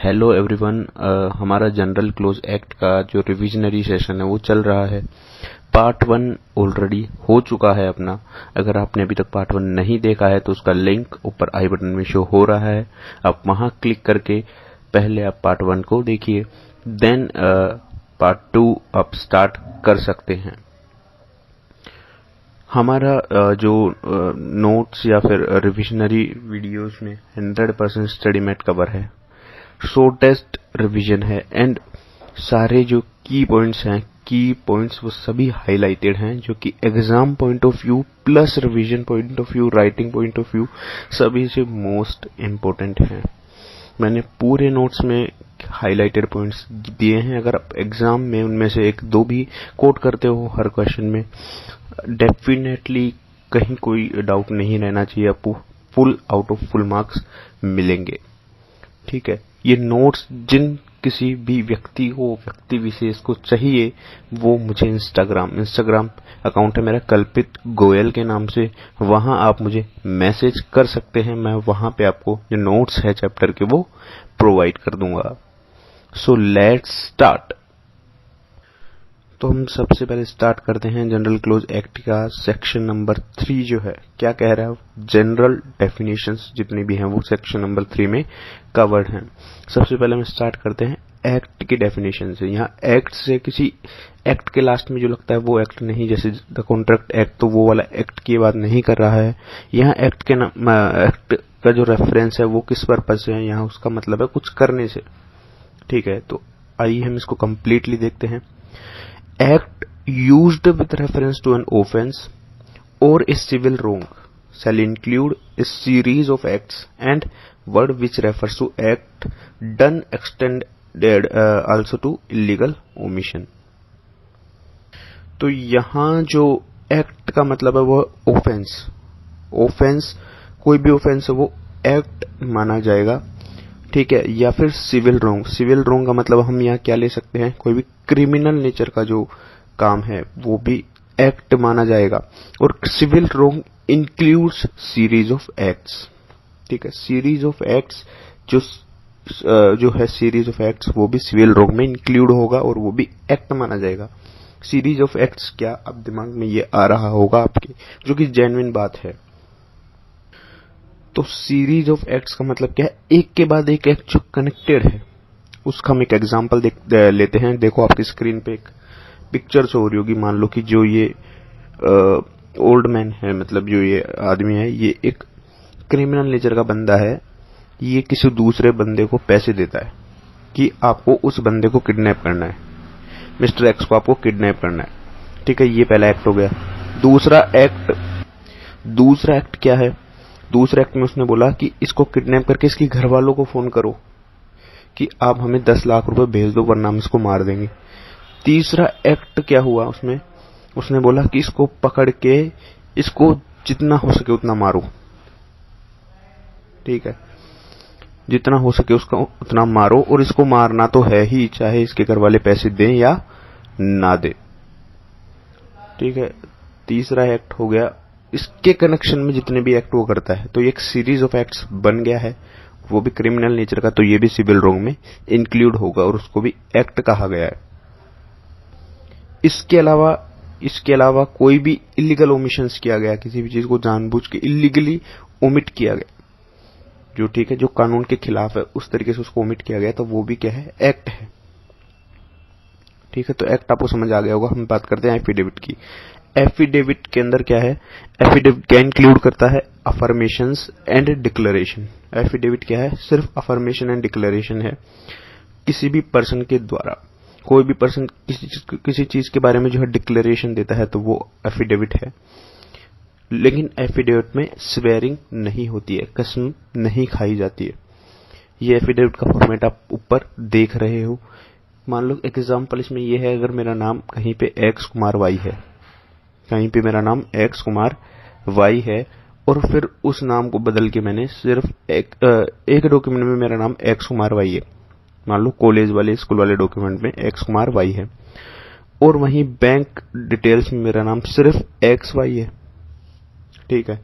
Hello everyone. हमारा general close act का जो रिविजनरी सेशन है वो चल रहा है। पार्ट 1 ऑलरेडी हो चुका है अपना। अगर आपने अभी तक पार्ट 1 नहीं देखा है तो उसका लिंक ऊपर आई बटन में शो हो रहा है। आप वहां क्लिक करके पहले आप पार्ट 1 को देखिए, देन पार्ट 2 आप स्टार्ट कर सकते हैं। हमारा जो नोट्स या फिर रिविजनरी वीडियोस में 100% स्टडी मेट कवर है, शॉर्टेस्ट रिवीजन है एंड सारे जो की पॉइंट्स वो सभी हाईलाइटेड हैं, जो कि exam point of view plus revision point of view, writing point of view सभी से मोस्ट इम्पोर्टेंट हैं। मैंने पूरे नोट्स में हाईलाइटेड पॉइंट्स दिए हैं। अगर आप एग्जाम में उनमें से एक दो भी कोट करते हो हर क्वेश्चन में, डेफिनेटली कहीं कोई डाउट नहीं रहना चाहिए, आपको full out of full marks मिलेंगे। ठीक है, ये नोट्स जिन किसी भी व्यक्ति विशेष को चाहिए वो मुझे इंस्टाग्राम अकाउंट है मेरा कल्पित गोयल के नाम से, वहां आप मुझे मैसेज कर सकते हैं। मैं वहां पे आपको जो नोट्स है चैप्टर के वो प्रोवाइड कर दूंगा। So let's start. तो हम सबसे पहले स्टार्ट करते हैं जनरल क्लोज एक्ट का सेक्शन नंबर 3 जो है क्या कह रहा है। जनरल डेफिनेशंस जितनी भी हैं वो सेक्शन नंबर 3 में कवर्ड हैं। सबसे पहले हम स्टार्ट करते हैं एक्ट की डेफिनेशन से। यहाँ एक्ट से किसी एक्ट के लास्ट में जो लगता है वो एक्ट नहीं, जैसे द कॉन्ट्रैक्ट एक्ट, तो वो वाला एक्ट की बात नहीं कर रहा है। यहाँ एक्ट का जो रेफरेंस है वो किस पर्पज से है, यहाँ उसका मतलब है कुछ करने से। ठीक है, तो आइए हम इसको कंप्लीटली देखते हैं। Act used with reference to an offense or a civil wrong shall include a series of acts and word which refers to act done extended also to illegal omission। तो यहाँ जो एक्ट का मतलब है वो offence कोई भी offence है वो एक्ट माना जाएगा। ठीक है, या फिर सिविल रोंग का मतलब हम यहाँ क्या ले सकते हैं, कोई भी क्रिमिनल नेचर का जो काम है वो भी एक्ट माना जाएगा। और civil wrong includes series of acts. ठीक है, सीरीज ऑफ एक्ट्स जो है सीरीज ऑफ एक्ट्स वो भी सिविल रोंग में इंक्लूड होगा और वो भी एक्ट माना जाएगा। सीरीज ऑफ एक्ट्स क्या, अब दिमाग में ये आ रहा होगा आपके, जो कि जेन्युइन बात है। तो सीरीज ऑफ एक्ट्स का मतलब क्या है, एक के बाद एक एक्ट जो कनेक्टेड है। उसका हम एक एग्जांपल लेते हैं। देखो आपकी स्क्रीन पे एक पिक्चर शो हो रही होगी। मान लो कि जो ये ओल्ड मैन है, मतलब जो ये आदमी है, ये एक क्रिमिनल नेचर का बंदा है। ये किसी दूसरे बंदे को पैसे देता है कि आपको उस बंदे को किडनैप करना है, मिस्टर एक्स को आपको किडनैप करना है। ठीक है, ये पहला एक्ट हो गया। दूसरा एक्ट क्या है, दूसरे एक्ट में उसने बोला कि इसको किडनैप करके इसके घर वालों को फोन करो कि आप हमें 10 लाख रुपए भेज दो वरना हम इसको मार देंगे। तीसरा एक्ट क्या हुआ, उसमें उसने बोला कि इसको पकड़ के इसको जितना हो सके उतना मारो। ठीक है, जितना हो सके उसका उतना मारो, और इसको मारना तो है ही, चाहे इसके घर वाले पैसे दें या ना दे। ठीक है, तीसरा एक्ट हो गया। इसके कनेक्शन में जितने भी एक्ट वो करता है तो एक सीरीज ऑफ एक्ट्स बन गया है, वो भी क्रिमिनल नेचर का, तो ये भी सिविल रोंग में इंक्लूड होगा और उसको भी एक्ट कहा गया है। इसके अलावा कोई भी इलीगल ओमिशंस किया गया, किसी भी चीज को जानबूझ के इलीगली ओमिट किया गया, जो ठीक है जो कानून के खिलाफ है, उस तरीके से उसको ओमिट किया गया, तो वो भी क्या है, एक्ट है। ठीक है, तो एक्ट आपको समझ आ गया होगा। हम बात करते हैं एफिडेविट की। एफिडेविट के अंदर क्या है, एफिडेविट क्या इंक्लूड करता है, अफर्मेशंस एंड डिक्लेरेशन। एफिडेविट क्या है, सिर्फ अफर्मेशन एंड डिक्लेरेशन है। किसी भी पर्सन के द्वारा, कोई भी पर्सन किसी चीज के बारे में जो है डिक्लेरेशन देता है तो वो एफिडेविट है। लेकिन एफिडेविट में स्वेरिंग नहीं होती है, कसम नहीं खाई जाती है। ये एफिडेविट का फॉर्मेट आप ऊपर देख रहे हो। मान लो एग्जाम्पल इसमें ये है, अगर मेरा नाम कहीं पे एक्स कुमार वाई है, कहीं पे मेरा नाम एक्स कुमार वाई है, और फिर उस नाम को बदल के मैंने सिर्फ एक डॉक्यूमेंट में मेरा नाम एक्स कुमार वाई है, मान लो कॉलेज वाले स्कूल वाले डॉक्यूमेंट में एक्स कुमार वाई है, और वहीं बैंक डिटेल्स में मेरा नाम सिर्फ एक्स वाई है। ठीक है,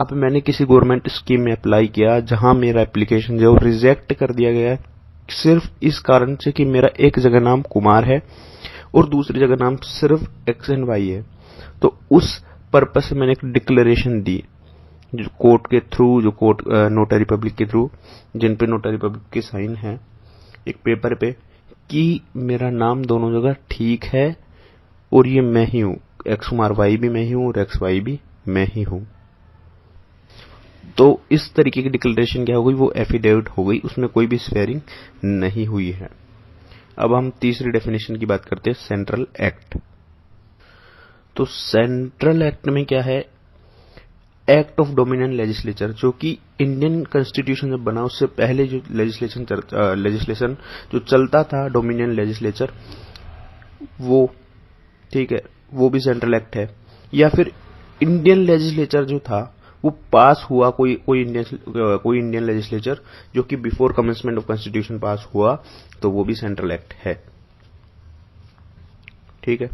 अब मैंने किसी गवर्नमेंट स्कीम में अप्लाई किया जहां मेरा एप्लीकेशन जो रिजेक्ट कर दिया गया है, सिर्फ इस कारण से कि मेरा एक जगह नाम कुमार है और दूसरी जगह नाम सिर्फ एक्स एंड वाई है, तो उस पर्पज से मैंने एक डिक्लेरेशन दी जो कोर्ट के थ्रू, जो कोर्ट नोटरी पब्लिक के थ्रू, जिन पे नोटरी पब्लिक के साइन है एक पेपर पे, कि मेरा नाम दोनों जगह ठीक है और ये मैं ही हूं, एक्स कुमार वाई भी मैं ही हूं और एक्स वाई भी मैं ही हूं। तो इस तरीके की डिक्लेरेशन क्या हो गई, वो एफिडेविट हो गई, उसमें कोई भी स्वेरिंग नहीं हुई है। अब हम तीसरी डेफिनेशन की बात करते हैं, सेंट्रल एक्ट। तो सेंट्रल एक्ट में क्या है, एक्ट ऑफ डोमिनियन लेजिस्लेचर, जो कि इंडियन कॉन्स्टिट्यूशन जब बना उससे पहले जो लेजिस्लेशन जो चलता था, डोमिनियन लेजिस्लेचर, वो ठीक है, वो भी सेंट्रल एक्ट है। या फिर इंडियन लेजिस्लेचर जो था वो पास हुआ, कोई इंडियन लेजिस्लेचर जो कि बिफोर कमेंसमेंट ऑफ कॉन्स्टिट्यूशन पास हुआ, तो वो भी सेंट्रल एक्ट है। ठीक है।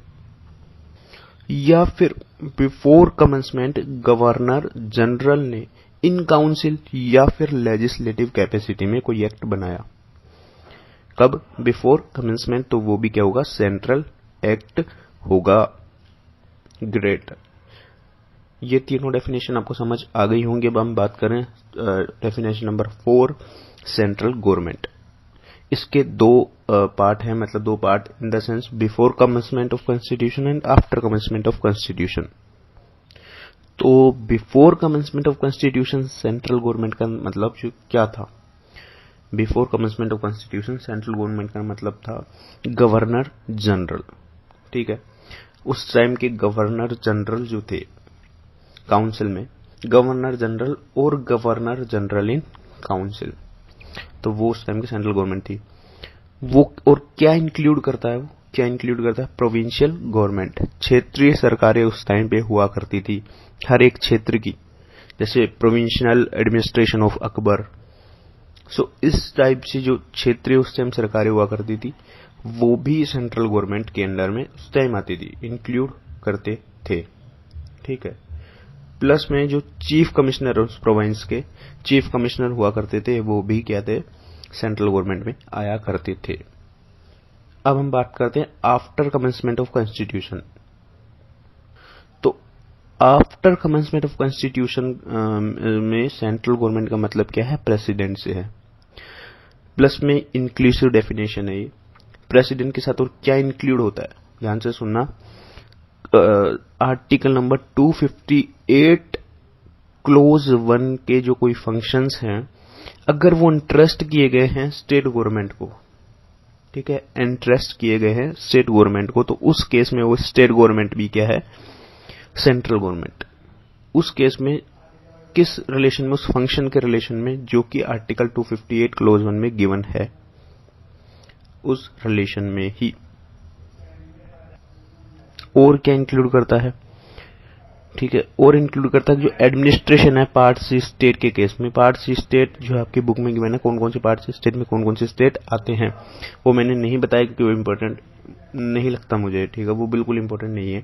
या फिर बिफोर कमेंसमेंट गवर्नर जनरल ने इन काउंसिल या फिर लेजिस्लेटिव कैपेसिटी में कोई एक्ट बनाया, कब, बिफोर कमेंसमेंट, तो वो भी क्या होगा, सेंट्रल एक्ट होगा। ग्रेट। ये तीनों डेफिनेशन आपको समझ आ गई होंगी। अब हम बात करें डेफिनेशन नंबर 4, सेंट्रल गवर्नमेंट। इसके दो पार्ट हैं, मतलब दो part in the sense before commencement of constitution and after commencement of constitution. तो before commencement of constitution central government का मतलब जो क्या था, before commencement of constitution central government का मतलब था गवर्नर जनरल। ठीक है। उस टाइम के गवर्नर जनरल जो थे काउंसिल में, गवर्नर जनरल और गवर्नर जनरल इन काउंसिल, तो वो उस टाइम की सेंट्रल गवर्नमेंट थी। वो और क्या इंक्लूड करता है, वो क्या इंक्लूड करता है, प्रोविंशियल गवर्नमेंट, क्षेत्रीय सरकारें उस टाइम पे हुआ करती थी हर एक क्षेत्र की, जैसे प्रोविंशियल एडमिनिस्ट्रेशन ऑफ अकबर। सो इस टाइप से जो क्षेत्रीय उस टाइम सरकारें हुआ करती थी, वो भी सेंट्रल गवर्नमेंट के अंडर में उस टाइम आती थी, इंक्लूड करते थे। ठीक है। प्लस में जो चीफ कमिश्नर उस प्रोविंस के चीफ कमिश्नर हुआ करते थे, वो भी क्या थे, सेंट्रल गवर्नमेंट में आया करते थे। अब हम बात करते हैं आफ्टर कमेंसमेंट ऑफ कॉन्स्टिट्यूशन। तो आफ्टर कमेंसमेंट ऑफ कॉन्स्टिट्यूशन में सेंट्रल गवर्नमेंट का मतलब क्या है, प्रेसिडेंट से है। प्लस में इंक्लूसिव डेफिनेशन है ये। प्रेसिडेंट के साथ और क्या इंक्लूड होता है, ध्यान से सुनना। आर्टिकल नंबर 258 क्लोज 1 के जो कोई फंक्शंस हैं, अगर वो इंटरेस्ट किए गए हैं स्टेट गवर्नमेंट को, ठीक है, इंटरेस्ट किए गए हैं स्टेट गवर्नमेंट को, तो उस केस में वो स्टेट गवर्नमेंट भी क्या है, सेंट्रल गवर्नमेंट। उस केस में किस रिलेशन में, उस फंक्शन के रिलेशन में जो कि आर्टिकल 258 क्लोज 1 में गिवन है, उस रिलेशन में ही। और क्या इंक्लूड करता है, ठीक है, और इंक्लूड करता है जो एडमिनिस्ट्रेशन है पार्ट सी स्टेट के केस में। पार्ट सी स्टेट जो आपकी बुक में गिवन है, कौन कौन से पार्ट सी स्टेट में कौन कौन से स्टेट आते हैं, वो मैंने नहीं बताया क्योंकि वो इंपॉर्टेंट नहीं लगता मुझे। ठीक है, वो बिल्कुल इंपॉर्टेंट नहीं है।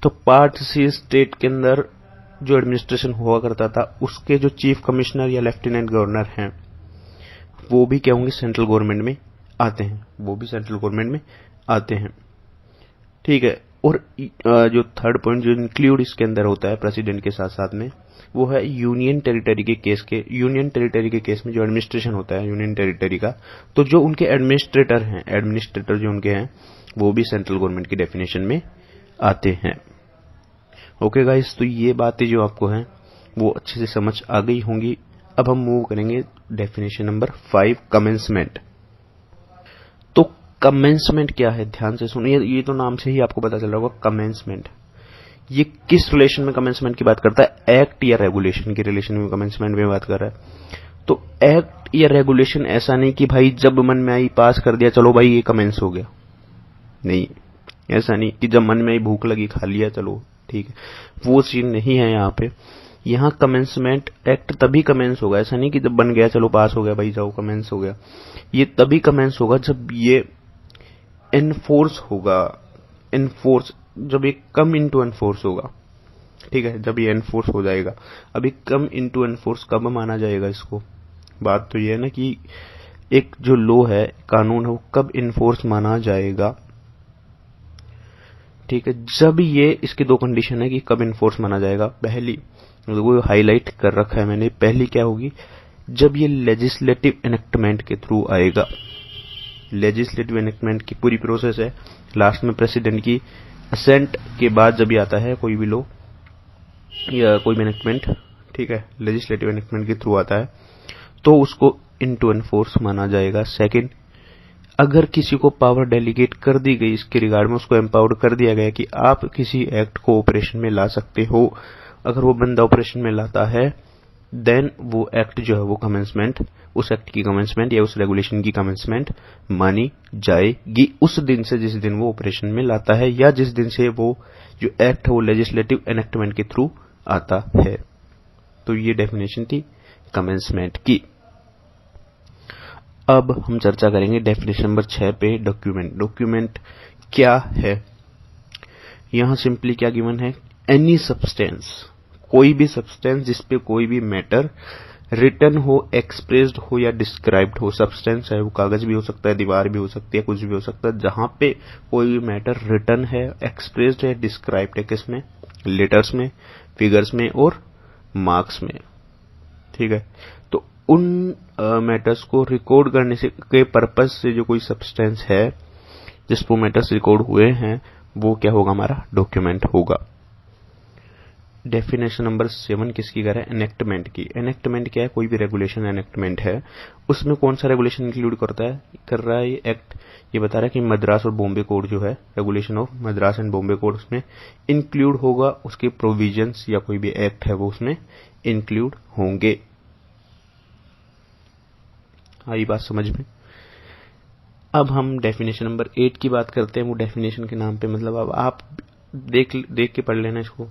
तो पार्ट सी स्टेट के अंदर जो एडमिनिस्ट्रेशन हुआ करता था, उसके जो चीफ कमिश्नर या लेफ्टिनेंट गवर्नर हैं, वो भी क्या होंगे, सेंट्रल गवर्नमेंट में आते हैं, वो भी सेंट्रल गवर्नमेंट में आते हैं। ठीक है। और जो थर्ड पॉइंट जो इंक्लूड इसके अंदर होता है प्रेसिडेंट के साथ साथ में, वो है यूनियन टेरिटरी के केस के। यूनियन टेरिटरी के केस में जो एडमिनिस्ट्रेशन होता है यूनियन टेरिटरी का, तो जो उनके एडमिनिस्ट्रेटर हैं, एडमिनिस्ट्रेटर जो उनके हैं, वो भी सेंट्रल गवर्नमेंट की डेफिनेशन में आते हैं। ओके गाइस, तो ये बातें जो आपको हैं वो अच्छे से समझ आ गई होंगी। अब हम मूव करेंगे डेफिनेशन नंबर 5, कमेंसमेंट। तो कमेंसमेंट क्या है, ध्यान से सुनिए, ये तो नाम से ही आपको पता चल रहा होगा कमेंसमेंट। ये किस रिलेशन में कमेंसमेंट की बात करता है, एक्ट या रेगुलेशन के रिलेशन में कमेंसमेंट में बात कर रहा है। तो एक्ट या रेगुलेशन ऐसा नहीं कि भाई जब मन में आई पास कर दिया, चलो भाई ये कमेंस हो गया, नहीं, ऐसा नहीं कि जब मन में आई भूख लगी खा लिया चलो ठीक है, वो सीन नहीं है यहाँ पे। यहाँ कमेंसमेंट एक्ट तभी कमेंस होगा, ऐसा नहीं कि जब बन गया चलो पास हो गया भाई जाओ कमेंस हो गया। ये तभी कमेंस होगा जब ये एनफोर्स होगा, एनफोर्स जब ये कम इनटू एनफोर्स होगा। ठीक है, जब ये एनफोर्स हो जाएगा। अभी कम इनटू एनफोर्स कब माना जाएगा इसको, बात तो ये है ना कि एक जो लॉ है, कानून है, वो कब इन्फोर्स माना जाएगा। ठीक है, जब ये इसकी दो कंडीशन है कि कब इन्फोर्स माना जाएगा। पहली वो हाईलाइट कर रखा है मैंने, पहली क्या होगी, जब ये लेजिस्लेटिव एनेक्टमेंट के थ्रू आएगा। लेजिस्लेटिव एनेक्टमेंट की पूरी प्रोसेस है, लास्ट में प्रेसिडेंट की असेंट के बाद जब ये आता है कोई भी लॉ या कोई भी एनेक्टमेंट, ठीक है, लेजिस्लेटिव एनेक्टमेंट के थ्रू आता है, तो उसको इनटू एनफोर्स माना जाएगा। सेकंड, अगर किसी को पावर डेलीगेट कर दी गई इसके रिगार्ड में, उसको एम्पावर्ड कर दिया गया कि आप किसी एक्ट को ऑपरेशन में ला सकते हो, अगर वो बंदा ऑपरेशन में लाता है, देन वो एक्ट जो है वो कमेंसमेंट, उस एक्ट की कमेंसमेंट या उस रेगुलेशन की कमेंसमेंट मानी जाएगी उस दिन से जिस दिन वो ऑपरेशन में लाता है, या जिस दिन से वो जो एक्ट है वो लेजिस्लेटिव एनेक्टमेंट के थ्रू आता है। तो ये डेफिनेशन थी कमेंसमेंट की। अब हम चर्चा करेंगे डेफिनेशन नंबर 6 पे, डॉक्यूमेंट। डॉक्यूमेंट क्या है, यहां सिंपली क्या गिवन है, एनी सब्सटेंस, कोई भी सब्सटेंस जिसपे कोई भी मैटर रिटन हो, एक्सप्रेस्ड हो या डिस्क्राइब्ड हो। सब्सटेंस है वो कागज भी हो सकता है, दीवार भी हो सकती है, कुछ भी हो सकता है, जहां पे कोई भी मैटर रिटन है, एक्सप्रेस्ड है, डिस्क्राइब्ड है, किसमें, लेटर्स में, फिगर्स में और मार्क्स में। ठीक है, तो उन मैटर्स को रिकॉर्ड करने से के पर्पज से जो कोई सब्सटेंस है जिस पर मैटर्स रिकॉर्ड हुए हैं, वो क्या होगा, हमारा डॉक्यूमेंट होगा। डेफिनेशन नंबर 7 किसकी कर है, एनेक्टमेंट की। एनेक्टमेंट क्या है, कोई भी रेगुलेशन एनेक्टमेंट है, उसमें कौन सा रेगुलेशन इंक्लूड कर रहा है ये एक्ट, ये बता रहा है कि मद्रास और बॉम्बे कोड जो है, regulation of Madras and Bombay code उसमें इंक्लूड होगा, उसके प्रोविजंस या कोई भी एक्ट है वो उसमें इंक्लूड होंगे। आई बात समझ में। अब हम डेफिनेशन नंबर 8 की बात करते हैं। वो डेफिनेशन के नाम पे मतलब अब आप देख के पढ़ लेना इसको।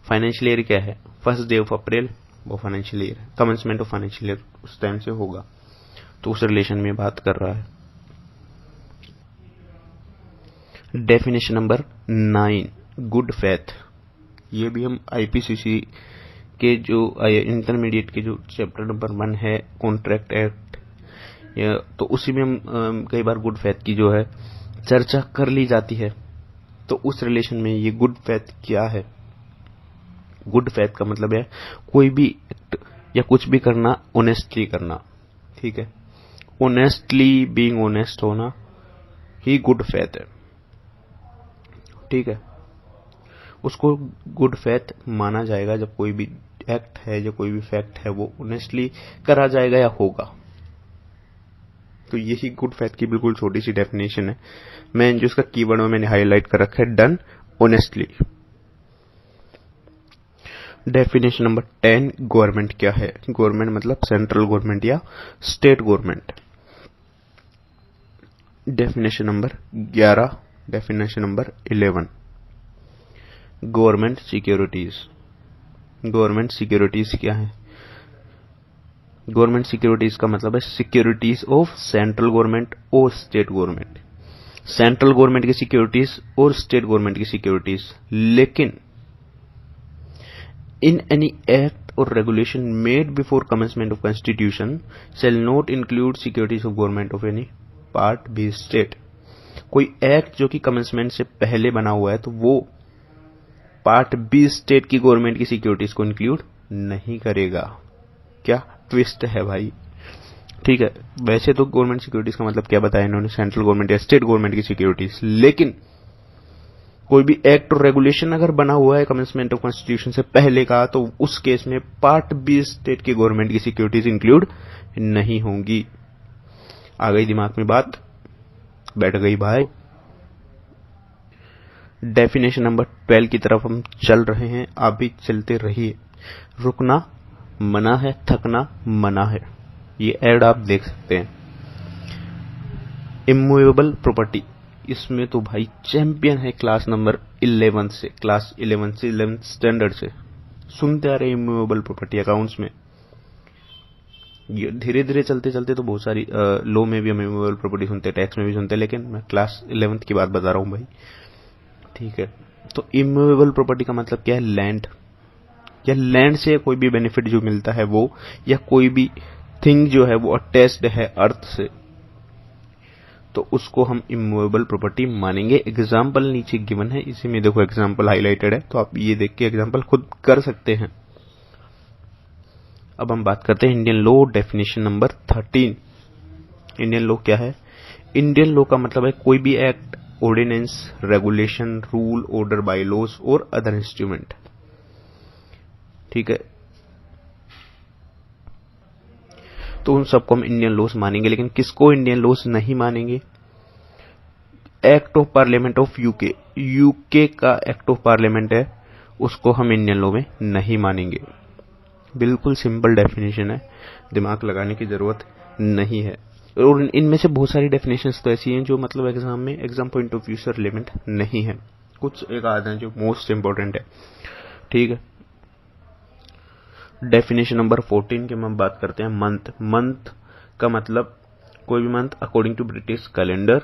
फाइनेंशियल ईयर क्या है, फर्स्ट डे ऑफ अप्रैल वो फाइनेंशियल ईयर है, कमेंसमेंट ऑफ फाइनेंशियल ईयर उस टाइम से होगा, तो उस रिलेशन में बात कर रहा है। Definition number 9, good faith. ये भी हम आईपीसीसी के जो इंटरमीडिएट के जो चैप्टर नंबर 1 है, कॉन्ट्रैक्ट एक्ट, तो उसी में हम कई बार गुड फेथ की जो है चर्चा कर ली जाती है। तो उस रिलेशन में ये गुड फेथ क्या है, गुड फेथ का मतलब है कोई भी एक्ट या कुछ भी करना ऑनेस्टली करना। ठीक है, ऑनेस्टली, बीइंग ऑनेस्ट होना ही गुड फेथ है। ठीक है, उसको गुड फेथ माना जाएगा जब कोई भी एक्ट है या कोई भी फैक्ट है वो ऑनेस्टली करा जाएगा या होगा। तो यही गुड फेथ की बिल्कुल छोटी सी डेफिनेशन है। मैं जो इसका कीवर्ड में मैंने हाईलाइट कर रखा है, done honestly. Definition number 10, government क्या है। गवर्नमेंट मतलब सेंट्रल गवर्नमेंट या state government. Definition number 11, definition number 11, government securities. Government securities क्या है, गवर्नमेंट सिक्योरिटीज का मतलब है सिक्योरिटीज ऑफ सेंट्रल गवर्नमेंट और स्टेट गवर्नमेंट। सेंट्रल गवर्नमेंट की सिक्योरिटीज और स्टेट गवर्नमेंट की सिक्योरिटीज, लेकिन इन any act or regulation made before commencement of constitution shall not include securities of government of any part B state. कोई act जो कि commencement से पहले बना हुआ है तो वो पार्ट बी स्टेट की गवर्नमेंट की सिक्योरिटीज को इंक्लूड नहीं करेगा। क्या ट्विस्ट है भाई। ठीक है, वैसे तो गवर्नमेंट सिक्योरिटीज का मतलब क्या बताया इन्होंने, सेंट्रल गवर्नमेंट या स्टेट गवर्नमेंट की सिक्योरिटीज, लेकिन कोई भी एक्ट और रेगुलेशन अगर बना हुआ है कमेंसमेंट ऑफ कॉन्स्टिट्यूशन से पहले का, तो उस केस में पार्ट बी स्टेट की गवर्नमेंट की सिक्योरिटीज इंक्लूड नहीं होंगी। आ गई दिमाग में बात, बैठ गई भाई। डेफिनेशन नंबर 12 की तरफ हम चल रहे हैं, आप भी चलते रहिए। रुकना मना है, थकना मना है, ये ऐड आप देख सकते हैं। इमूवेबल प्रॉपर्टी, इसमें तो भाई चैंपियन है क्लास नंबर 11 से, क्लास 11 से 11th स्टैंडर्ड से सुनते आ रहे इमूवेबल प्रॉपर्टी अकाउंट्स में। ये धीरे धीरे चलते चलते तो बहुत सारी लॉ में भी हम इमूवेबल प्रॉपर्टी सुनते हैं, टैक्स में भी सुनते हैं, लेकिन मैं क्लास 11th की बात बता रहा हूं भाई। ठीक है, तो इमूवेबल प्रॉपर्टी का मतलब क्या है, लैंड या लैंड से कोई भी बेनिफिट जो मिलता है वो, या कोई भी थिंग जो है वो अटैच्ड है अर्थ से, तो उसको हम इमूवेबल प्रॉपर्टी मानेंगे। एग्जाम्पल नीचे गिवन है, इसी में देखो एग्जाम्पल हाईलाइटेड है, तो आप ये देख के एग्जाम्पल खुद कर सकते हैं। अब हम बात करते हैं Indian law, definition number 13। Indian law क्या है? इंडियन लॉ का मतलब है कोई भी act, ordinance, regulation, rule, order, bylaws और अदर इंस्ट्रूमेंट। ठीक है, तो उन सबको हम इंडियन लॉस मानेंगे। लेकिन किसको इंडियन लॉस नहीं मानेंगे? Act of parliament of UK, UK का एक्ट ऑफ पार्लियामेंट है, उसको हम इंडियन लॉ में नहीं मानेंगे। बिल्कुल सिंपल डेफिनेशन है, दिमाग लगाने की जरूरत नहीं है। और इनमें से बहुत सारी डेफिनेशंस तो ऐसी हैं जो मतलब एग्जाम पॉइंट ऑफ व्यू से रिलेवेंट नहीं है, कुछ एक आध हैं जो मोस्ट इंपॉर्टेंट है। ठीक है, डेफिनेशन नंबर 14 की हम बात करते हैं मंथ। मंथ का मतलब कोई भी month according to British calendar,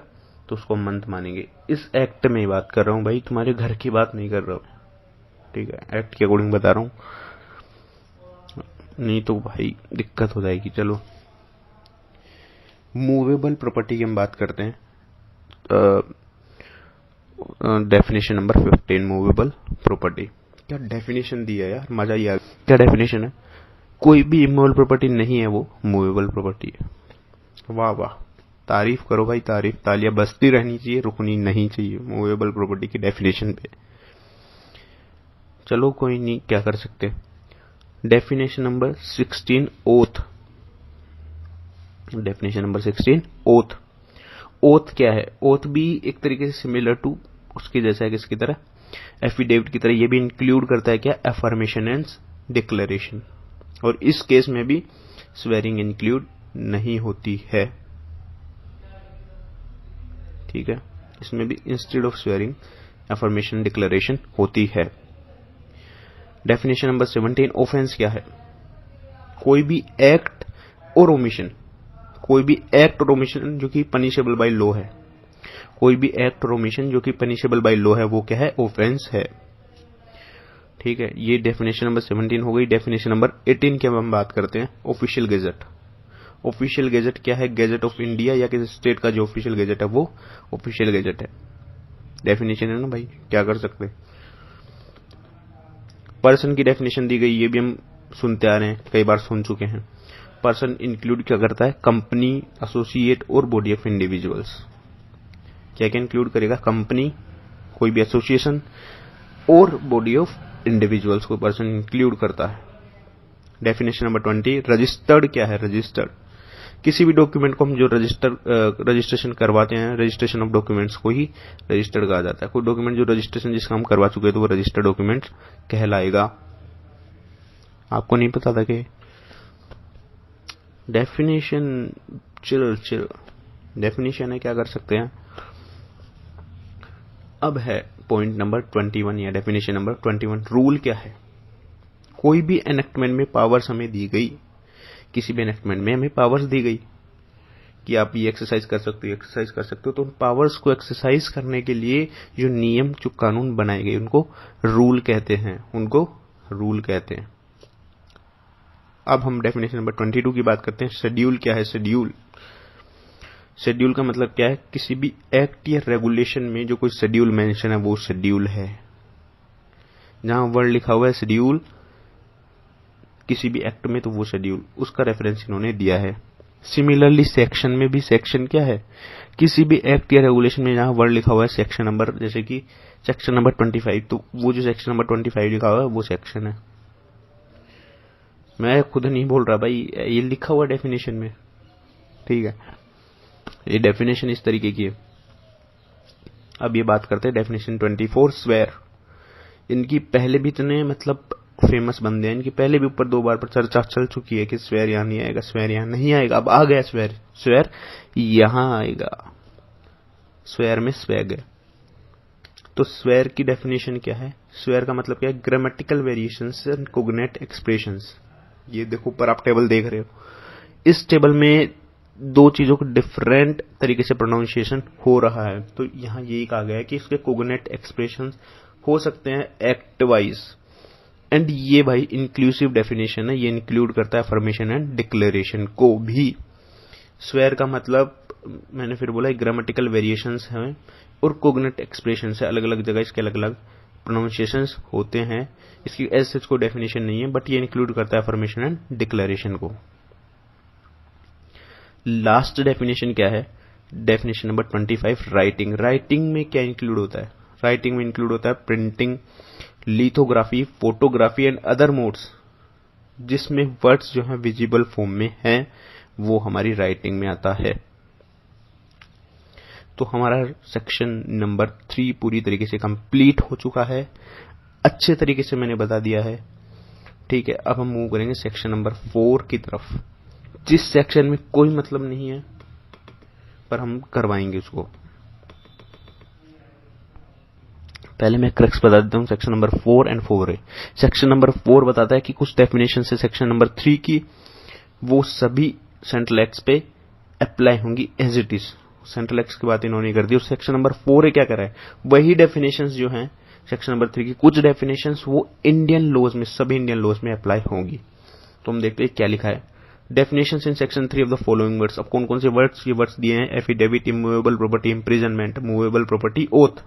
तो उसको मंथ मानेंगे। इस एक्ट में बात कर रहा हूं भाई, तुम्हारे घर की बात नहीं कर रहा हूं। ठीक है, एक्ट के अकॉर्डिंग बता रहा हूं, नहीं तो भाई दिक्कत हो जाएगी। चलो, मूवेबल प्रॉपर्टी की हम बात करते हैं। Definition number 15, movable property. क्या डेफिनेशन दिया यार, मजा ही आ गया। क्या डेफिनेशन है? कोई भी इमूवेबल प्रॉपर्टी नहीं है वो मूवेबल प्रॉपर्टी है। वाह वाह, तारीफ करो भाई, तारीफ, तालियां बजती रहनी चाहिए, रुकनी नहीं चाहिए मूवेबल प्रॉपर्टी की डेफिनेशन पे। चलो कोई नहीं, क्या कर सकते। Definition number 16, oath. Definition number 16, oath. Oath क्या है? ओथ भी एक तरीके से सिमिलर टू उसके जैसा है, किसकी तरह? एफिडेविट की तरह। ये भी इंक्लूड करता है क्या? Affirmation and declaration. और इस केस में भी स्वेरिंग इंक्लूड नहीं होती है। ठीक है, इसमें भी instead of swearing affirmation declaration होती है। डेफिनेशन नंबर 17, ऑफेंस क्या है? कोई भी एक्ट और ओमिशन, कोई भी एक्ट और ओमिशन जो कि पनिशेबल बाय लॉ है, कोई भी एक्ट और ओमिशन जो कि पनिशेबल बाय लॉ है, वो क्या है? ऑफेंस है। ठीक है, ये डेफिनेशन नंबर 17 हो गई। डेफिनेशन नंबर 18 की हम बात करते हैं, ऑफिशियल गेजेट। ऑफिशियल गेजेट क्या है? गेजेट ऑफ इंडिया या किसी स्टेट का जो ऑफिशियल गेजेट है वो ऑफिशियल गेजेट है। डेफिनेशन है ना भाई, क्या कर सकते। पर्सन की डेफिनेशन दी गई, ये भी हम सुनते आ रहे हैं, कई बार सुन चुके हैं। पर्सन इंक्लूड क्या करता है? कंपनी, एसोसिएट और बॉडी ऑफ इंडिविजुअल्स। क्या क्या इंक्लूड करेगा? कंपनी, कोई भी एसोसिएशन और बॉडी ऑफ इंडिविजुअल्स को पर्सन इंक्लूड करता है। डेफिनेशन नंबर 20, रजिस्टर्ड क्या है? रजिस्टर्ड किसी भी डॉक्यूमेंट को हम जो रजिस्ट्रेशन करवाते हैं, रजिस्ट्रेशन ऑफ डॉक्यूमेंट्स को ही रजिस्टर्ड कहा जाता है। कोई डॉक्यूमेंट जो रजिस्ट्रेशन जिसका हम करवा चुके हैं तो वो रजिस्टर्ड डॉक्यूमेंट कहलाएगा। आपको नहीं पता था कि डेफिनेशन, चिल डेफिनेशन है, क्या कर सकते हैं। अब है पॉइंट नंबर 21 या डेफिनेशन नंबर 21, रूल क्या है? कोई भी एनेक्टमेंट में पावर्स हमें दी गई, किसी भी एनेक्टमेंट में हमें पावर्स दी गई कि आप ये एक्सरसाइज कर सकते हो, एक्सरसाइज कर सकते हो, तो उन पावर्स को एक्सरसाइज करने के लिए जो नियम, जो कानून बनाए गए, उनको रूल कहते हैं, उनको रूल कहते हैं। अब हम डेफिनेशन नंबर 22 की बात करते हैं। शेड्यूल क्या है? शेड्यूल, शेड्यूल का मतलब क्या है? किसी भी एक्ट या रेगुलेशन में जो कोई शेड्यूल मेंशन है वो शेड्यूल है। जहां वर्ड लिखा हुआ है शेड्यूल किसी भी एक्ट में, तो वो शेड्यूल, उसका रेफरेंस इन्होंने दिया है। सिमिलरली सेक्शन में भी, सेक्शन क्या है? किसी भी एक्ट या रेगुलेशन में जहां वर्ड लिखा हुआ है सेक्शन नंबर, जैसे कि सेक्शन नंबर 25, तो वो जो सेक्शन नंबर 25 लिखा हुआ है वो सेक्शन है। मैं खुद नहीं बोल रहा भाई, ये लिखा हुआ डेफिनेशन में। ठीक है, ये डेफिनेशन इस तरीके की है। अब ये बात करते हैं डेफिनेशन 24, स्वेर। इनकी पहले भी इतने मतलब फेमस बंदे हैं, इनकी पहले भी ऊपर 2 बार पर चर्चा चल चुकी है कि स्वेर यहां नहीं आएगा, स्वेर यहां नहीं आएगा। अब आ गया स्वेर, स्वेर यहां आएगा। स्वेर में स्वैग है। तो स्वेर की डेफिनेशन क्या है? स्वेर का मतलब क्या है? Grammatical variations and cognate expressions. ये देखो ऊपर आप टेबल देख रहे हो, इस टेबल में 2 चीजों को डिफरेंट तरीके से प्रोनाउंसिएशन हो रहा है। तो यहां यही कहा गया है कि इसके कोग्नेट एक्सप्रेशंस हो सकते हैं एक्ट वाइज। एंड ये भाई इंक्लूसिव डेफिनेशन है, ये इंक्लूड करता है अफर्मेशन एंड डिक्लेरेशन को भी। स्वेयर का मतलब मैंने फिर बोला ग्रामेटिकल वेरिएशंस हैं और कोग्नेट एक्सप्रेशन है, अलग अलग जगह इसके अलग अलग प्रोनाउंसिएशंस होते हैं। इसकी एज सच को डेफिनेशन नहीं है, बट ये इंक्लूड करता है अफर्मेशन एंड डिक्लेरेशन को। लास्ट डेफिनेशन क्या है? Definition number 25, writing. राइटिंग में क्या इंक्लूड होता है? राइटिंग में इंक्लूड होता है printing, lithography, photography and other modes जिसमें वर्ड्स जो है विजिबल फॉर्म में हैं, वो हमारी राइटिंग में आता है। तो हमारा सेक्शन नंबर 3 पूरी तरीके से कंप्लीट हो चुका है, अच्छे तरीके से मैंने बता दिया है। ठीक है, अब हम मूव करेंगे सेक्शन नंबर 4 की तरफ, जिस सेक्शन में कोई मतलब नहीं है पर हम करवाएंगे उसको। पहले मैं क्रक्स बता देता हूं section number 4 and 4A। Section number 4 बताता है कि कुछ डेफिनेशन से सेक्शन नंबर 3 की वो सभी सेंट्रल एक्ट्स पे अप्लाई होंगी as it is. Central acts की बात इन्होंने कर दी। और सेक्शन नंबर 4A क्या कर रहा है? वही डेफिनेशंस जो हैं सेक्शन नंबर 3 की, कुछ डेफिनेशंस वो इंडियन लॉज में, सभी इंडियन लॉज में अप्लाई होंगी। तो हम देखते हैं क्या लिखा है। Definitions in section 3 of the following words. अब कौन कौन से वर्ड्स? ये वर्ड्स दिए हैं affidavit, immovable property, imprisonment, movable property, oath.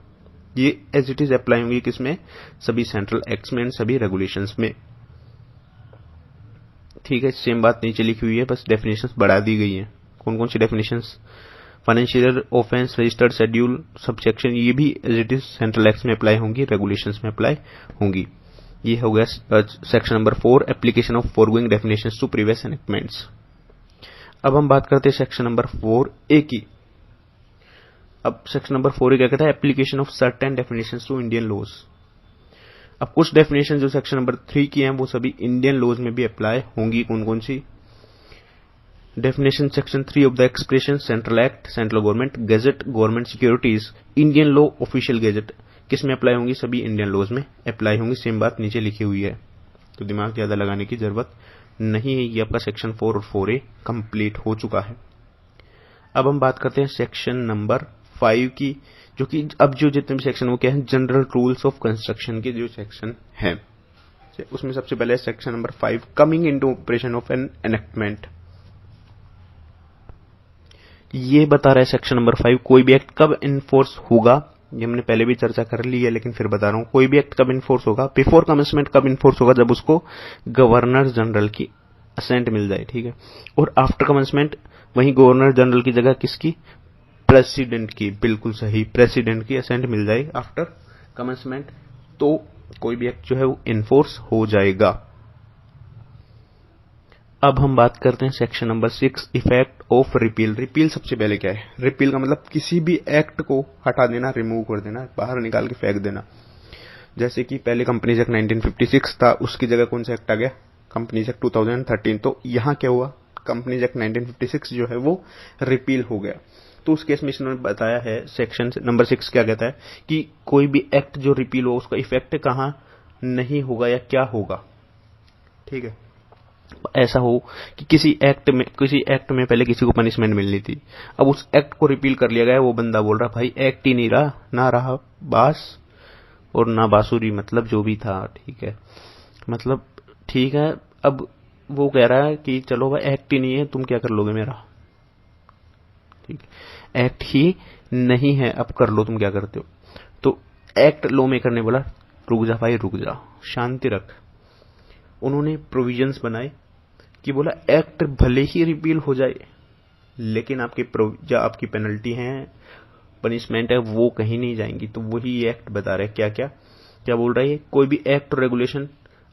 ये एज इट इज अप्लाई होंगी किसमें? सभी सेंट्रल एक्ट्स में, सभी रेगुलेशंस में। ठीक है, सेम बात नीचे लिखी हुई है, बस डेफिनेशंस बढ़ा दी गई है। कौन कौन सी definitions? Financial offence, registered schedule, subsection, ये भी as it is central acts में अप्लाई होंगी, रेगुलेशंस में अप्लाई होंगी। ये हो गया section number 4, application of foregoing definitions to previous enactments. अब हम बात करते हैं सेक्शन नंबर 4A की। अब सेक्शन नंबर 4A क्या कहता है? Application of certain definitions to Indian laws. अब कुछ डेफिनेशन जो सेक्शन नंबर 3 की हैं वो सभी इंडियन लॉज में भी अप्लाई होंगी। कौन कौन सी? Definition section 3 of the expression central act, central government gazette, government securities, Indian law, official gazette, किस में अप्लाई होंगी? सभी इंडियन लॉज में अप्लाई होंगी। सेम बात नीचे लिखी हुई है, तो दिमाग ज्यादा लगाने की जरूरत नहीं है। ये आपका सेक्शन 4 और 4A कंप्लीट हो चुका है। अब हम बात करते हैं सेक्शन नंबर 5 की, जो कि अब जो जितने भी सेक्शन वो क्या है? जनरल रूल्स ऑफ कंस्ट्रक्शन के जो सेक्शन है, उसमें सबसे पहले section number 5, coming into operation of an enactment. ये बता रहा है सेक्शन नंबर 5 कोई भी एक्ट कब इन्फोर्स होगा। ये हमने पहले भी चर्चा कर ली है, लेकिन फिर बता रहा हूं, कोई भी एक्ट कब इन्फोर्स होगा। बिफोर कमेंसमेंट कब इन्फोर्स होगा? जब उसको गवर्नर जनरल की असेंट मिल जाए। ठीक है, और आफ्टर कमेंसमेंट वहीं गवर्नर जनरल की जगह किसकी? प्रेसिडेंट की। बिल्कुल सही, प्रेसिडेंट की असेंट मिल जाए आफ्टर कमेंसमेंट, तो कोई भी एक्ट जो है वो इन्फोर्स हो जाएगा। अब हम बात करते हैं section number 6, effect of repeal. Repeal सबसे पहले क्या है? रिपील का मतलब किसी भी एक्ट को हटा देना, रिमूव कर देना, बाहर निकाल के फेंक देना। जैसे कि पहले कंपनीज एक्ट 1956 था, उसकी जगह कौन सा एक्ट आ गया? Companies act 2013। तो यहां क्या हुआ? कंपनीज एक्ट 1956 जो है वो रिपील हो गया। तो उस केस में इसने बताया है, सेक्शन नंबर 6 क्या कहता है कि कोई भी एक्ट जो रिपील हो उसका इफेक्ट कहां नहीं होगा या क्या होगा। ठीक है, ऐसा हो कि किसी एक्ट में पहले किसी को पनिशमेंट मिलनी थी, अब उस एक्ट को रिपील कर लिया गया, वो बंदा बोल रहा भाई एक्ट ही नहीं रहा, ना रहा बास और ना बांसुरी, मतलब जो भी था। ठीक है, मतलब ठीक है, अब वो कह रहा है कि चलो भाई एक्ट ही नहीं है, तुम क्या कर लोगे मेरा? ठीक है, एक्ट ही नहीं है, अब कर लो तुम क्या करते हो। तो एक्ट लॉ मेकर ने बोला रुक जा भाई, रुक जा, शांति रख। उन्होंने प्रोविजंस बनाए कि बोला एक्ट भले ही रिपील हो जाए, लेकिन आपकी पेनल्टी है, पनिशमेंट है, वो कहीं नहीं जाएंगी। तो वही एक्ट बता रहे क्या क्या क्या बोल रहा है? कोई भी एक्ट और रेगुलेशन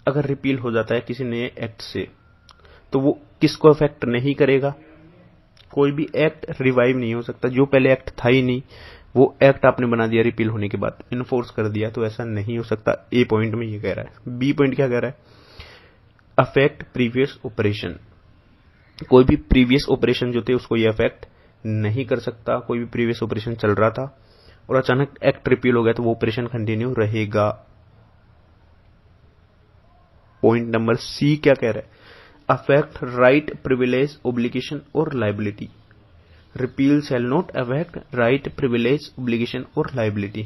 अगर रिपील हो जाता है किसी नए एक्ट से, तो वो किसको अफेक्ट नहीं करेगा? कोई भी एक्ट रिवाइव नहीं हो सकता। जो पहले एक्ट था ही नहीं, वो एक्ट आपने बना दिया रिपील होने के बाद, इन्फोर्स कर दिया, तो ऐसा नहीं हो सकता। ए पॉइंट में ये कह रहा है। बी पॉइंट क्या कह रहा है? Affect previous operation. कोई भी प्रीवियस ऑपरेशन जो थे उसको ये अफेक्ट नहीं कर सकता। कोई भी प्रीवियस ऑपरेशन चल रहा था और अचानक एक्ट रिपील हो गया तो वो ऑपरेशन कंटिन्यू रहेगा। पॉइंट नंबर सी क्या कह रहा है? अफेक्ट राइट, प्रिविलेज, ओब्लिगेशन और liability. Repeal shall not affect right, privilege, obligation और लाइबिलिटी।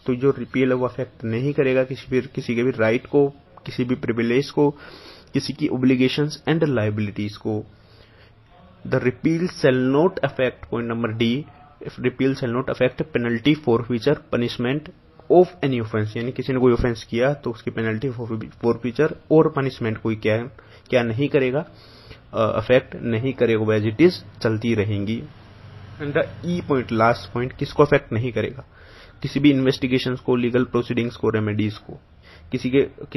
तो जो रिपील है वो अफेक्ट नहीं करेगा किसी के भी राइट को, किसी भी प्रिविलेज को, किसी की ओब्लिगेशंस एंड लायबिलिटीज को। The repeal shall not affect, point number D, if repeal shall not affect penalty, forfeiture, punishment of any offence, यानी किसी ने कोई ऑफेंस किया तो उसकी पेनल्टी, फॉरफीचर और पनिशमेंट कोई क्या नहीं करेगा, अफेक्ट नहीं करेगा, एज इट इज चलती रहेंगी। And the E point, last point, किसको अफेक्ट नहीं करेगा, किसी भी इन्वेस्टिगेशन को, लीगल प्रोसीडिंग्स को, रेमेडीज को। किसी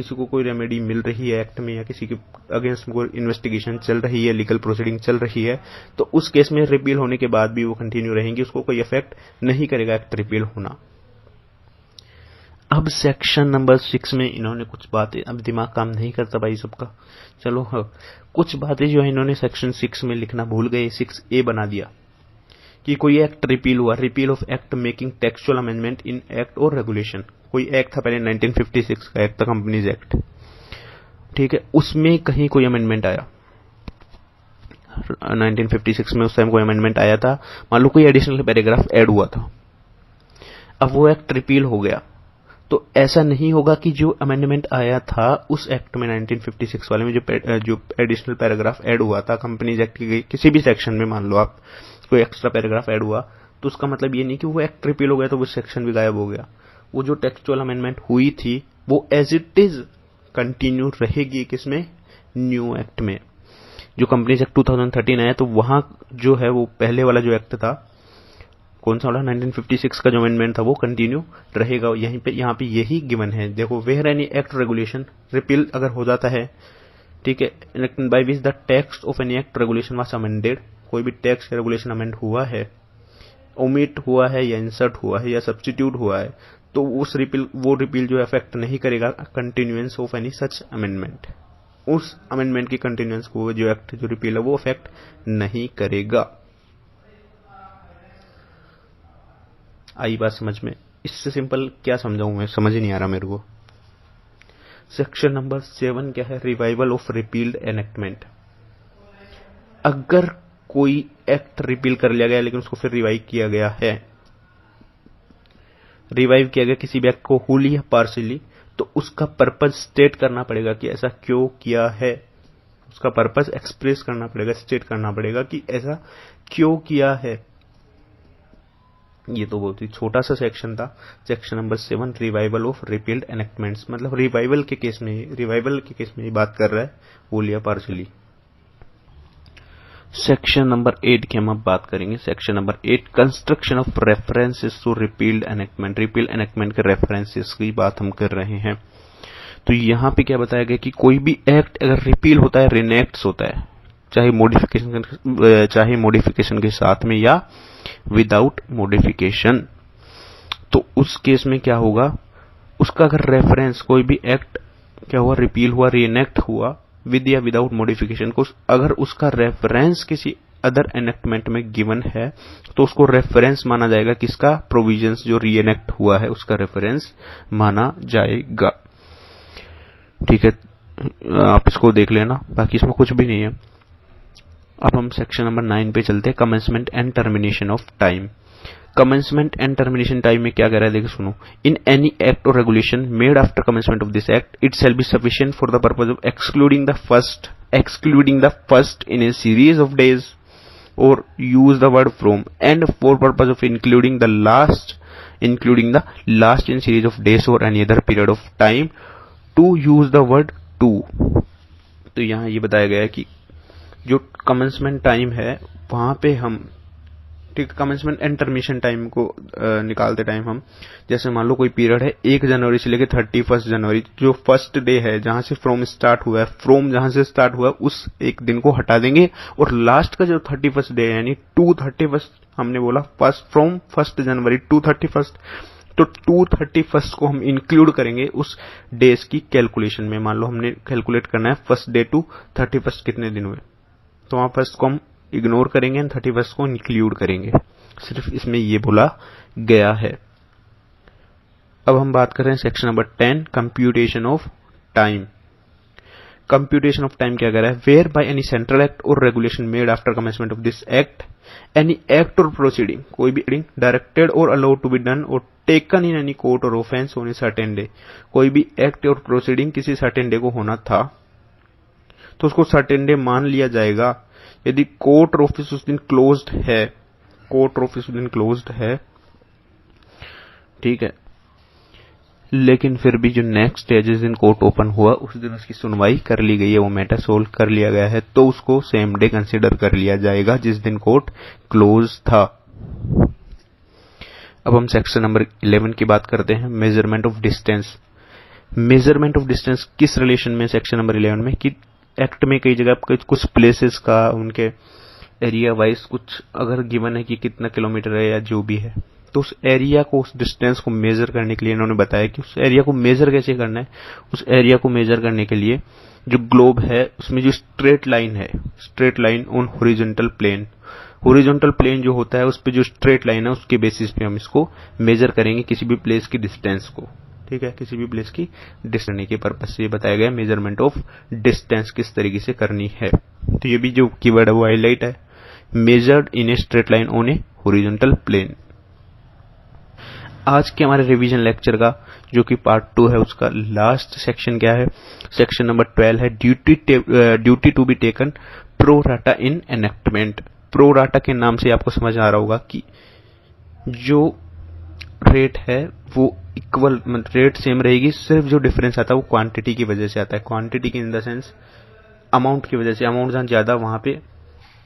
को कोई रेमेडी मिल रही है एक्ट में, या किसी के अगेंस्ट कोई इन्वेस्टिगेशन चल रही है, लीगल प्रोसीडिंग चल रही है, तो उस केस में रिपील होने के बाद भी वो कंटिन्यू रहेंगी, उसको कोई इफेक्ट नहीं करेगा एक्ट रिपील होना। अब सेक्शन नंबर 6 में इन्होंने कुछ बातें, अब दिमाग काम नहीं करता भाई सबका, चलो कुछ बातें जो है इन्होंने सेक्शन 6 में लिखना भूल गए, 6A बना दिया कि कोई एक्ट रिपील हुआ, repeal of act making textual amendment in act or regulation. कोई एक्ट था पहले 1956 का एक्ट था, कंपनीज एक्ट, ठीक है, उसमें कहीं कोई अमेंडमेंट आया 1956 में, उस टाइम कोई अमेंडमेंट आया था, मान लो कोई एडिशनल पैराग्राफ ऐड हुआ था, अब वो एक्ट रिपील हो गया, तो ऐसा नहीं होगा कि जो अमेंडमेंट आया था उस एक्ट में 1956 वाले में जो एडिशनल पैराग्राफ ऐड हुआ था कंपनीज एक्ट के किसी भी सेक्शन में, मान लो आप कोई एक्स्ट्रा पैराग्राफ ऐड हुआ, तो उसका मतलब ये नहीं कि वो एक्ट रिपील हो गया तो वो सेक्शन भी गायब हो गया। वो जो टेक्सचुअल अमेंडमेंट हुई थी वो एज इट इज कंटिन्यू रहेगी, किसमें, न्यू एक्ट में। जो कंपनीज एक्ट 2013 आया तो वहां जो है वो पहले वाला जो एक्ट था, कौन सा वाला, 1956 का जो अमेंडमेंट था वो कंटिन्यू रहेगा। यहाँ पे यही गिवन है, देखो, where any act regulation repeal अगर हो जाता है, ठीक है, by which the text of any act regulation was amended, कोई भी टेक्स्ट रेगुलेशन अमेंड हुआ है, ओमिट हुआ है या इंसर्ट हुआ है या सब्स्टिट्यूट हुआ है, तो उस वो रिपील जो अफेक्ट नहीं करेगा continuance of any such amendment, उस अमेंडमेंट की कंटिन्यूएंस को जो एक्ट जो रिपील है वो अफेक्ट नहीं करेगा। आई बात समझ में? इससे सिंपल क्या समझाऊं मैं, समझ ही नहीं आ रहा मेरे को। सेक्शन नंबर 7 क्या है, रिवाइवल ऑफ रिपील्ड एनेक्टमेंट। अगर कोई एक्ट रिपील कर लिया गया लेकिन उसको फिर रिवाइव किया गया है, रिवाइव किया गया किसी भी एक्ट को होली या पार्शियली, तो उसका पर्पस स्टेट करना पड़ेगा कि ऐसा क्यों किया है, उसका पर्पस एक्सप्रेस करना पड़ेगा, स्टेट करना पड़ेगा कि ऐसा क्यों किया है। ये तो बहुत ही छोटा सा सेक्शन था, section number 7, revival of repealed enactments, मतलब रिवाइवल के केस में बात कर रहा है, होली या पार्शियली। सेक्शन नंबर 8 की हम अब बात करेंगे। Section number 8, construction of references to repealed enactment. Repealed enactment के रेफरेंसेस की बात हम कर रहे हैं। तो यहां पे क्या बताया गया कि कोई भी एक्ट अगर रिपील होता है, रिनेक्ट्स होता है, चाहे मॉडिफिकेशन के साथ में या विदाउट मॉडिफिकेशन, तो उस केस में क्या होगा, उसका अगर रेफरेंस, कोई भी एक्ट क्या हुआ, रिपील हुआ, रीएनेक्ट हुआ विद या विदाउट मॉडिफिकेशन, को अगर उसका रेफरेंस किसी अदर एनेक्टमेंट में गिवन है तो उसको रेफरेंस माना जाएगा, किसका, प्रोविजंस जो रीएनेक्ट हुआ है उसका रेफरेंस माना जाएगा। ठीक है, आप इसको देख लेना, बाकी इसमें कुछ भी नहीं है। अब हम सेक्शन नंबर 9 पे चलते हैं, commencement and termination of time. Commencement and termination time में क्या कह रहा है, देखो सुनो, in any act or regulation made after commencement of this act it shall be sufficient for the purpose of excluding the first in a series of days or use the word from, and for purpose of including the last in series of days or any other period of time to use the word to. तो यहां ये बताया गया है कि जो commencement time है वहां पे हम, ठीक, कमेंसमेंट एंड टर्मिनेशन टाइम को निकालते टाइम हम, जैसे मान लो कोई पीरियड है 1 जनवरी से लेकर 31 जनवरी, जो फर्स्ट डे है जहां से फ्रॉम स्टार्ट हुआ है, फ्रॉम जहां से स्टार्ट हुआ है उस एक दिन को हटा देंगे, और लास्ट का जो 31 डे है यानी 2/31 हमने बोला, फ्रॉम 1 जनवरी टू 31, तो 2/31 को हम इंक्लूड करेंगे उस डेज की कैलकुलेशन में। मान लो हमने कैलकुलेट करना है 1 डे टू 31 कितने दिन हुए, तो वहां फर्स्ट को हम इग्नोर करेंगे एंड 31 को इंक्लूड करेंगे, सिर्फ इसमें ये बोला गया है। अब हम बात कर रहे हैं section number 10, computation of time. Computation of time क्या कह रहा है, where by any central act or regulation made after commencement of this act, any act or proceeding, कोई भी directed or allowed to be done or taken in any court or offence on a certain day, कोई भी act or proceeding किसी certain day को होना था तो उसको सर्टेन डे मान लिया जाएगा। यदि कोर्ट ऑफिस उस दिन क्लोज्ड है, कोर्ट ऑफिस उस दिन क्लोज्ड है, ठीक है, लेकिन फिर भी जो नेक्स्ट डे जिस दिन कोर्ट ओपन हुआ उस दिन उसकी सुनवाई कर ली गई है, वो मैटर सोल्व कर लिया गया है, तो उसको सेम डे कंसीडर कर लिया जाएगा जिस दिन कोर्ट क्लोज था। अब हम सेक्शन नंबर 11 की बात करते हैं, measurement of distance. Measurement of distance किस रिलेशन में सेक्शन नंबर 11 में, कि एक्ट में कई जगह कुछ प्लेसेस का उनके एरिया वाइज कुछ अगर गिवन है कि कितना किलोमीटर है या जो भी है, तो उस एरिया को, उस डिस्टेंस को मेजर करने के लिए इन्होंने बताया कि उस एरिया को मेजर कैसे करना है। उस एरिया को मेजर करने के लिए जो ग्लोब है उसमें जो स्ट्रेट लाइन है, straight line on horizontal plane, horizontal plane जो होता है उस पे जो स्ट्रेट लाइन है उसके बेसिस पे हम इसको मेजर करेंगे किसी भी प्लेस की डिस्टेंस को, ठीक है, किसी भी प्लेस की डिस्टेंस के पर्पज से ये बताया गया मेजरमेंट ऑफ डिस्टेंस किस तरीके से करनी है। तो ये भी जो कीवर्ड है वो हाईलाइट है, measured in a straight line on a horizontal plane. आज के हमारे रिवीजन लेक्चर का जो कि पार्ट 2 है उसका लास्ट सेक्शन क्या है, सेक्शन नंबर 12 है, duty to be taken pro rata in enactment. Pro rata के नाम से आपको समझ आ रहा होगा कि जो रेट है वो इक्वल, मतलब रेट सेम रहेगी, सिर्फ जो डिफरेंस आता है वो क्वांटिटी की वजह से आता है। क्वांटिटी की इन द सेंस अमाउंट की वजह से, अमाउंट जहां ज्यादा वहां पे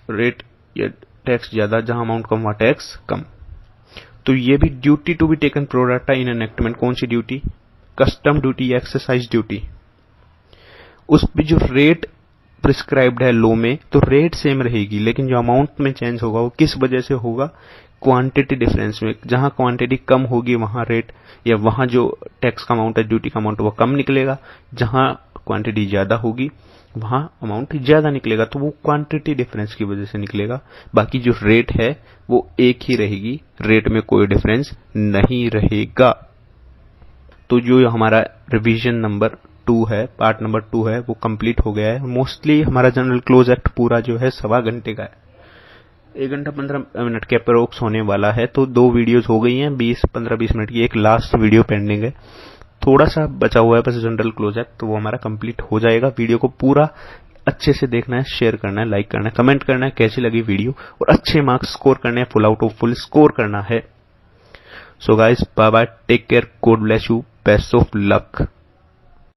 रेट या टैक्स ज्यादा, जहां अमाउंट कम वहां टैक्स कम। तो ये भी duty to be taken pro rata in enactment, कौन सी ड्यूटी, कस्टम ड्यूटी या एक्सरसाइज ड्यूटी, उस पे जो रेट प्रिस्क्राइब्ड है लॉ में तो रेट सेम रहेगी, लेकिन जो अमाउंट में चेंज होगा वो किस वजह से होगा, क्वांटिटी डिफरेंस में। जहां क्वांटिटी कम होगी वहां रेट या वहां जो टैक्स का अमाउंट है, ड्यूटी का अमाउंट वो कम निकलेगा, जहां क्वांटिटी ज्यादा होगी वहां अमाउंट ज्यादा निकलेगा, तो वो क्वांटिटी डिफरेंस की वजह से निकलेगा। बाकी जो रेट है वो एक ही रहेगी, रेट में कोई डिफरेंस नहीं रहेगा। तो जो हमारा रिवीजन नंबर 2 है, पार्ट नंबर 2 है, वो कंप्लीट हो गया है। मोस्टली हमारा जनरल क्लोज एक्ट पूरा जो है 1.25 घंटे का है, 1 घंटा 15 मिनट के अप्रोक्स होने वाला है। तो 2 वीडियोस हो गई हैं 15-20 मिनट की, एक लास्ट वीडियो पेंडिंग है, थोड़ा सा बचा हुआ है बस जनरल क्लोज एक्ट, तो वो हमारा कंप्लीट हो जाएगा। वीडियो को पूरा अच्छे से देखना है, शेयर करना है, लाइक करना है, कमेंट करना है कैसी लगी वीडियो, और अच्छे मार्क्स स्कोर करने हैं, full out of full score करना है। So guys, bye bye, take care, God bless you, best of luck.